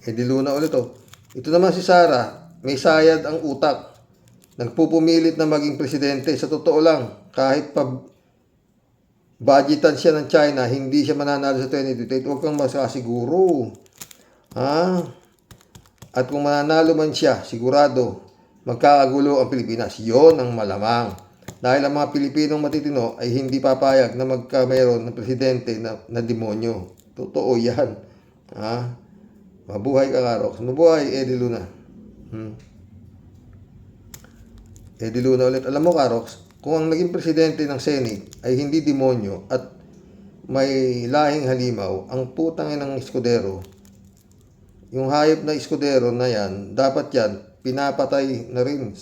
Eddie Luna ulit oh. Ito naman si Sara, may sayad ang utak. Nagpupumilit na maging presidente. Sa totoo lang, kahit pa budgetan siya ng China, hindi siya mananalo sa 2028. Huwag kang masasiguro. At kung mananalo man siya, sigurado, magkakagulo ang Pilipinas. Yon ang malamang. Dahil ang mga Pilipinong matitino ay hindi papayag na magkameron ng presidente na demonyo. Totoo yan. Mabuhay ka, Karox. Mabuhay, Eddie Luna. Eddie Luna ulit. Alam mo, Karox, kung ang naging presidente ng Senate ay hindi demonyo at may lahing halimaw, ang putang ng Escudero, yung hayop na Escudero na yan, dapat yan, pinapatay na rin.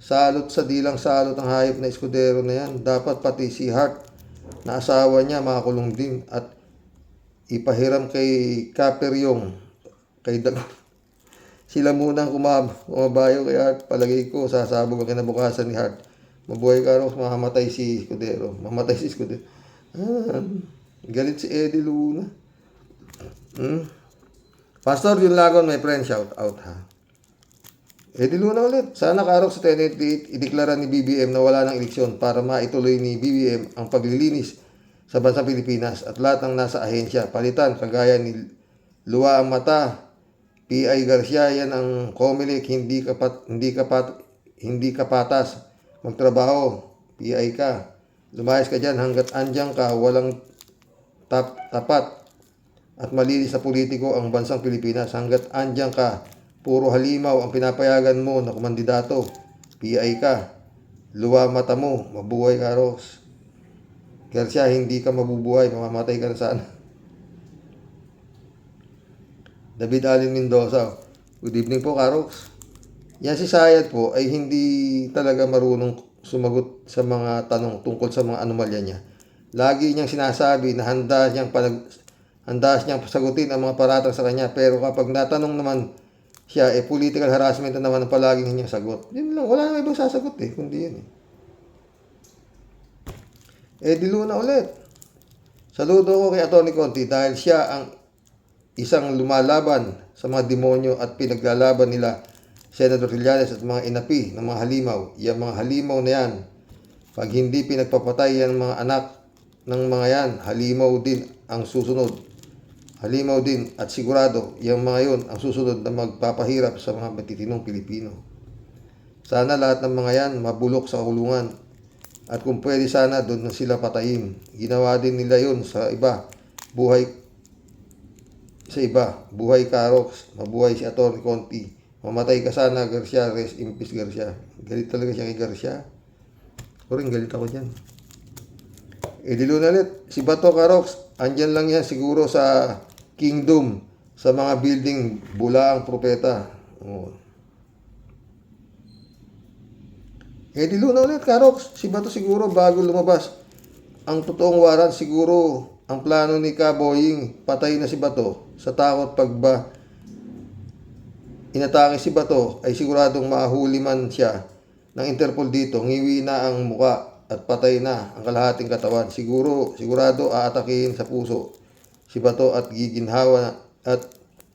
Salot sa dilang salot ang hayop na Escudero na yan. Dapat pati si Hart na asawa niya makakulong din at ipahiram kay Kaperyong, kay Dag. Sila muna ang kumabayo kay Hart. Palagay ko, sasabog ang kinabukasan ni Hart. Mabuhay ka rin, mamamatay si Escudero. Galit si Eddie Luna. Pastor Jun Lagon, my friend, shout out ha. Eddie Luna ulit. Sana, Karox, sa 2028, ideklara ni BBM na wala ng eleksyon para maituloy ni BBM ang paglilinis sa bansang Pilipinas at lahat ng nasa ahensya. Palitan, kagaya ni Luwa ang Mata, P.I. Garcia, yan ang Comelec, hindi kapatas. Magtrabaho, P.I. ka. Lumayas ka dyan hanggat andyan ka, walang tapat at malinis na politiko ang bansang Pilipinas. Hanggat andyan ka, puro halimaw ang pinapayagan mo na kumandidato. PI ka. Luwa mata mo. Mabuhay ka, Rox. Garcia, hindi ka mabubuhay. Mamamatay ka na sana. David Allen Mendoza. Good evening po, Karox. Yan si Sayad po ay hindi talaga marunong sumagot sa mga tanong tungkol sa mga anomalya niya. Lagi niyang sinasabi na handa siyang pasagutin ang mga paratang sa kanya. Pero kapag natanong naman siya, political harassment na naman ang palaging kanyang sagot. Yun lang, wala nang ibang sasagot kundi yun Eddie Luna ulit. Saludo ko kay Atty. Conti dahil siya ang isang lumalaban sa mga demonyo at pinaglalaban nila Senator Trillanes at mga inapi ng mga halimaw. Yung mga halimaw na yan, pag hindi pinagpapatay yan mga anak ng mga yan, halimaw din ang susunod. Halimaw din at sigurado, yung mga yun ang susunod na magpapahirap sa mga matitinong Pilipino. Sana lahat ng mga yan mabulok sa kulungan. At kung pwede sana, doon na sila patayin. Ginawa din nila yun sa iba. Buhay Karox. Mabuhay si Atty. Conti. Mamatay ka sana, Garcia. Rest in peace, Garcia. Galit talaga siya kay Garcia. O rin, galit ako dyan. di Luna ulit. Si Bato Karox, andyan lang yan siguro sa Kingdom, sa mga building, Bulaang Propeta. Oh. Di Luna ulit, Karox. Si Bato siguro bago lumabas. Ang totoong warrant siguro, ang plano ni Kaboying, patay na si Bato sa takot pagba inatake si Bato ay siguradong mahuli man siya ng Interpol dito, ngiwi na ang muka at patay na ang kalahating katawan. Sigurado aatakihin sa puso si Bato at giginhawa at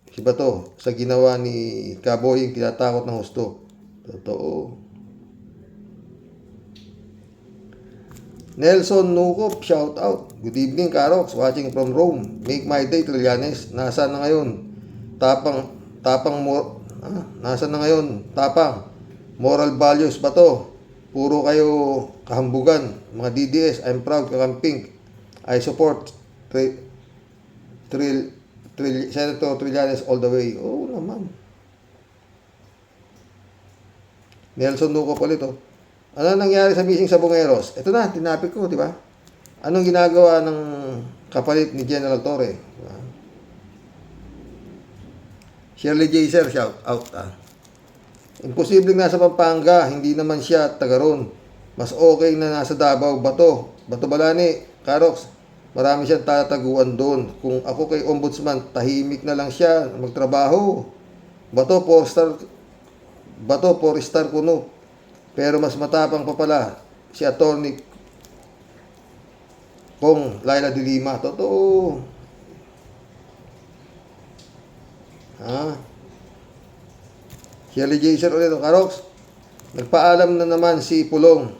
si Bato sa ginawa ni Kaboying tinatakot ng husto. Totoo. Nelson Nukop, shout out. Good evening, Karox. Watching from Rome. Make my day, Trillanes. Nasaan na ngayon? Nasaan na ngayon? Tapang. Moral values ba to? Puro kayo kahambugan. Mga DDS, I'm proud, kakamping. I support Senator Trillanes all the way. Oo naman. Nelson Nukop ulit, oh. Ano nangyari sa missing sa Bungeros? Ito na, tinapik ko, di ba? Anong ginagawa ng kapalit ni General Torre? Diba? Shirley J. Sir, shout out. Imposibleng nasa Pampanga, hindi naman siya taga ron. Mas okay na nasa Davao. Bato Balani, Karox, marami siyang tataguan doon. Kung ako kay Ombudsman, tahimik na lang siya, magtrabaho. Bato, 4-star kuno. Pero mas matapang pa pala si Atty. Kong Laila de Lima. Totoo. Shirley J. Sir ulit, Karox. Nagpaalam na naman si Pulong.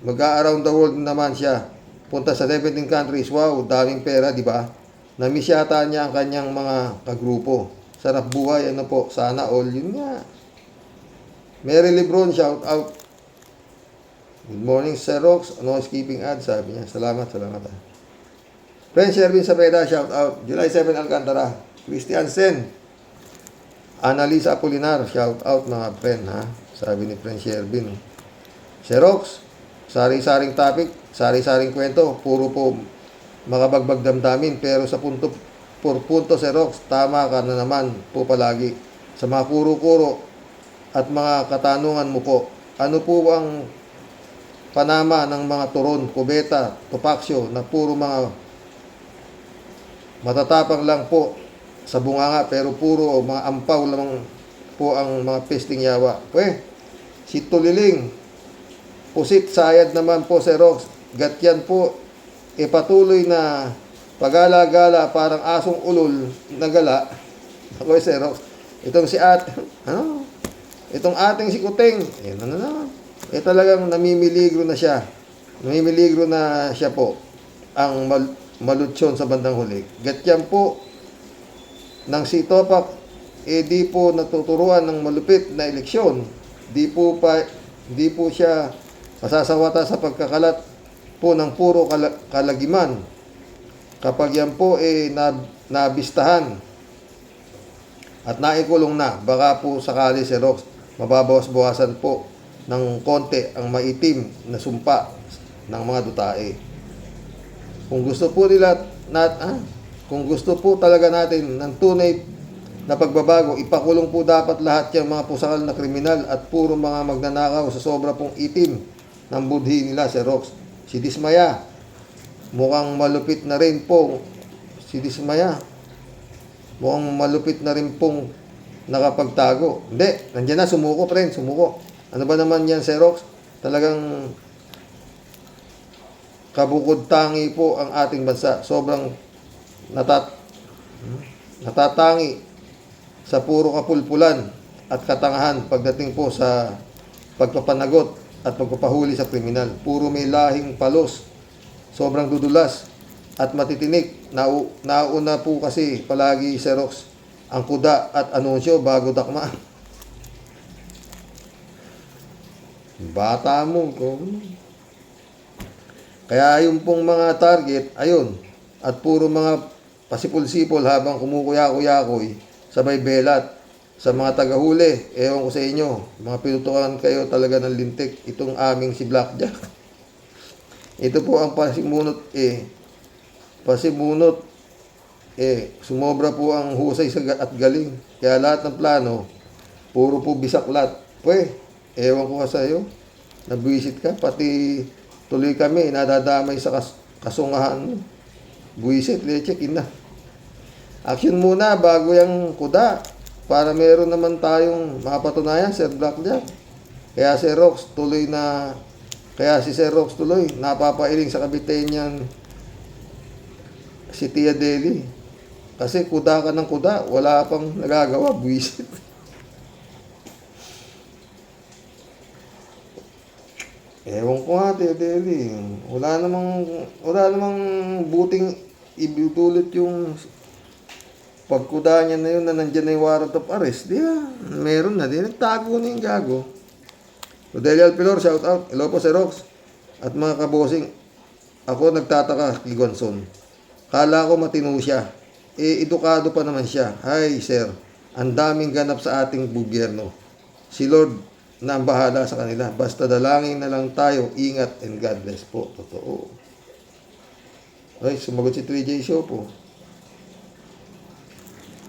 Mag-a-around the world naman siya. Punta sa 17 countries. Wow, daming pera, di ba? Namiss yata niya ang kanyang mga kagrupo. Sarap buhay, ano po, sana all. Yun nga. Mary Lebron, shout out. Good morning, Sir Rox. No skipping ads, sabi niya. Salamat. Friend Sherwin Sabeda, shout out. July 7, Alcantara. Christian Sen. Annalisa Apolinar, shout out mga friend, ha. Sabi ni friend Sherwin. Sir Rox, sari-saring topic, sari-saring kwento, puro po makabagbag damdamin, pero sa punto, Sir Rox, tama ka na naman po palagi. Sa mga kuro-kuro at mga katanungan mo po, ano po ang panama ng mga turon, kubeta, tupaksyo na puro mga matatapang lang po sa bunganga pero puro mga ampaw lamang po ang mga pesting yawa. Si Tuliling, pusit sayad naman po, Sir Rox. Gatyan po, patuloy na pagala-gala parang asong ulol na gala. Ako, Sir Rox. Itong si itong ating si Kuteng, talagang namimiligro na siya. Namimiligro na siya po ang malutsyon sa bandang huli. Gatyan po ng si Topak, di po natuturuan ng malupit na eleksyon. Di po siya masasawata sa pagkakalat po ng puro kalagiman. Kapag yan po nabistahan at naikulong na, baka po sakali si Rox, mababawas-bawasan po ng konti ang maitim na sumpa ng mga dutae. Kung gusto po kung gusto po talaga natin ng tunay na pagbabago, ipakulong po dapat lahat yung mga pusakal na kriminal at puro mga magnanakaw sa sobra pong itim ng budhi nila, Sir Rox. Si Dismaya, mukhang malupit na rin pong nakapagtago. Hindi, nandiyan na, sumuko. Ano ba naman yan, Sir Rox? Talagang kabukod tangi po ang ating bansa. Sobrang natatangi sa puro kapulpulan at katangahan pagdating po sa pagpapanagot at pagpapahuli sa kriminal. Puro may lahing palos, sobrang dudulas at matitinik. Nauna po kasi palagi, Sir Rox, ang kuda at anunsyo bago takma. Bata mo. Kaya yung pong mga target, ayun, at puro mga pasipol-sipol habang kumukuya-kuyakoy, sabay belat sa mga tagahuli. Ewan ko sa inyo, mga pinutukan kayo talaga ng lintik. Itong aming si Blackjack. Ito po ang pasimunot pasimunot sumobra po ang husay at galing. Kaya lahat ng plano, puro po bisaklat. Ewan ko ka sa'yo, nabwisit ka, pati tuloy kami, nadadamay sa kasungahan mo. Buwisit, leche, na. Action muna bago yung kuda, para meron naman tayong mapatunayan, Sir Blackjack. Kaya si Sir Rox tuloy, napapailing sa kabitayin niyan si Tia Deli. Kasi kuda ka ng kuda, wala pang nagagawa, buwisit. Ewan ko nga, Tia Deli. Wala namang buting ibutulot yung pagkuda niya na yun na nandyan na yung warrant of arrest. Di ba? Meron na. Di nagtago na yung gago. Rodelio Alpilor, shout out. Hello po, Sir Rox. At mga kabosing, ako nagtataka kay Gonson. Kala ko matino siya. Edukado pa naman siya. Hi, sir. Ang daming ganap sa ating gobyerno. Si Lord na ang bahala sa kanila. Basta dalangin na lang tayo. Ingat and God bless po. Totoo. Ay, sumagot si 3J Show po.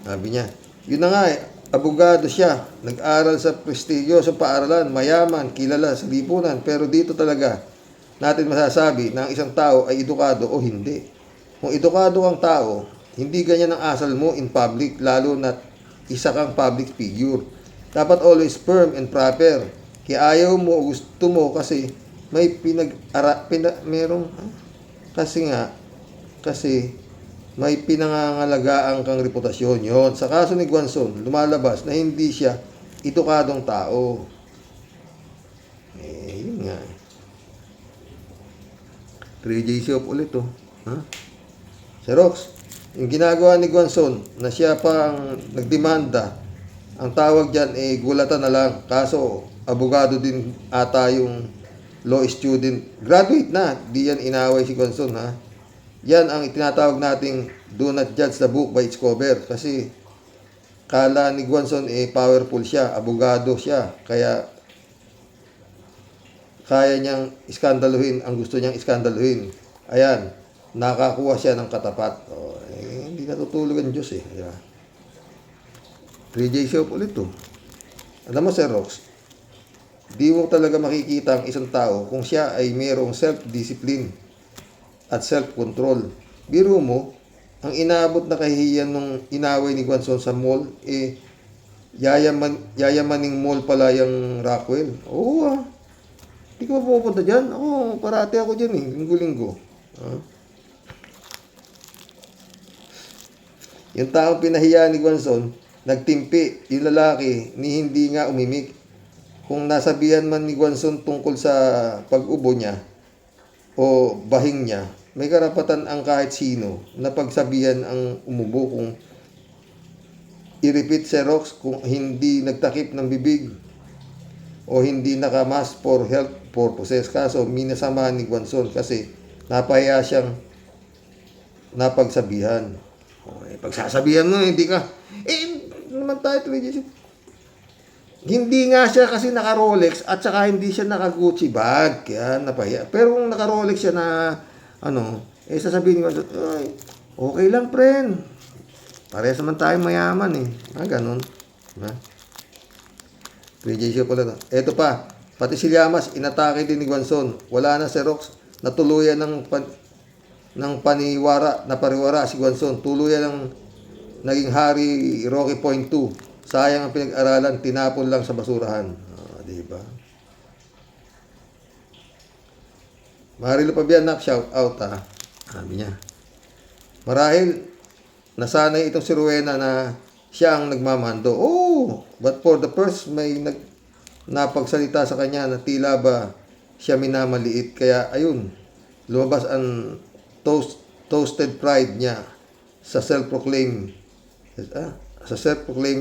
Sabi niya, yun na nga abogado siya. Nag-aral sa prestigyosong paaralan. Mayaman, kilala sa lipunan. Pero dito talaga natin masasabi na ang isang tao ay edukado o hindi. Kung edukado ang tao, hindi ganyan ang asal mo in public, lalo na isa kang public figure. Dapat always firm and proper. Kaya ayaw mo o gusto mo kasi may may pinangangalagaan kang reputasyon. Yon. Sa kaso ni Guanzon, lumalabas na hindi siya edukadong tao. Yun nga. 3J Shop ulit Sir Rox, yung ginagawa ni Guanzon na siya pa ang nagdemanda, ang tawag dyan gulatan na lang. Kaso, abogado din ata yung law student. Graduate na. Di yan inaway si Guanzon, ha. Yan ang itinatawag nating do not judge the book by its cover. Kasi, kala ni Guanzon powerful siya, abogado siya. Kaya niyang iskandaluhin ang gusto niyang iskandaluhin. Ayan, nakakuha siya ng katapat. Hindi natutulog ang Diyos Diba? 3J Show ulit Alam mo, Sir Rox, di mo talaga makikita ang isang tao kung siya ay mayroong self-discipline at self-control. Biro mo, ang inaabot na kahihiyan nung inaway ni Guanzon sa mall, yayamaning mall pala yung Rockwell. Oo Hindi ka mapupunta dyan? Parati ako dyan linggo-linggo. Yung taong pinahiya ni Guanzon, nagtimpi yung lalaki ni hindi nga umimik. Kung nasabihan man ni Guanzon tungkol sa pag-ubo niya o bahing niya, may karapatan ang kahit sino na pagsabihan ang umubo kung i-repeat si Rox kung hindi nagtakip ng bibig o hindi nakamas for health purposes. Kaso minasama ni Guanzon kasi napahiya siyang napagsabihan. Pagsasabihan mo, hindi ka naman tayo hindi nga siya kasi naka-Rolex at saka hindi siya naka-Gucci bag. Kaya napahiya. Pero kung naka-Rolex siya na sasabihin niyo, okay lang, friend. Parehas naman tayo mayaman ganun. 3J Show pala Ito pa, pati si Llamas, inatake din ni Guanzon. Wala na si Rox, natuluyan ng pariwara si Guanzon. Tuluyan ng naging hari Rocky Point 2. Sayang ang pinag-aralan, tinapon lang sa basurahan. Diba? Marilo Pabianak, shout out Sabi niya. Marahil, nasanay itong si Rowena na siya ang nagmamando. But for the first, may napagsalita sa kanya na tila ba siya minamaliit. Kaya ayun, lumabas ang toasted pride niya sa self-proclaim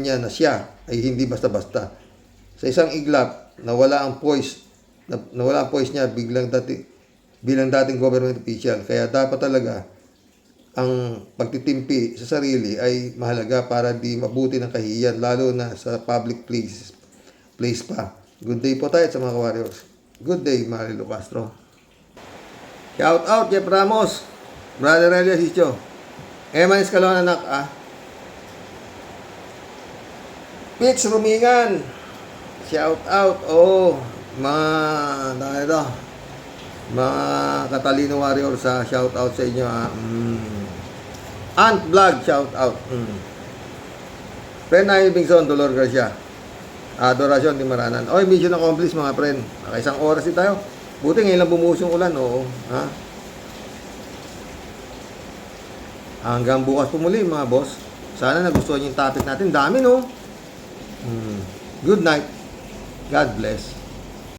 niya na siya ay hindi basta-basta. Sa isang iglap, nawala ang poise niya bilang dating government official. Kaya dapat talaga ang pagtitimpi sa sarili ay mahalaga para di mabuti ng kahihiyan, lalo na sa public place pa. Good day po tayo sa mga warriors. Good day, Marilo Castro. Shout out, Jeff Ramos. Brother Elias Icho. Eman Escalona, anak, Pitch Rumingan. Shout out. Oh, mga, ito, mga katalino warrior sa shout out sa inyo, Ant Vlog, shout out. Friend Nail Bingson, Dolor Garcia. Adorasyon di Maranan. Oy, mission accomplished mga friend. Nakaisang oras din tayo. Buti ngayon lang bumuhos yung ulan, oo. Ha? Hanggang bukas po muli mga boss. Sana nagustuhan yung topic natin. Dami, no? Good night. God bless.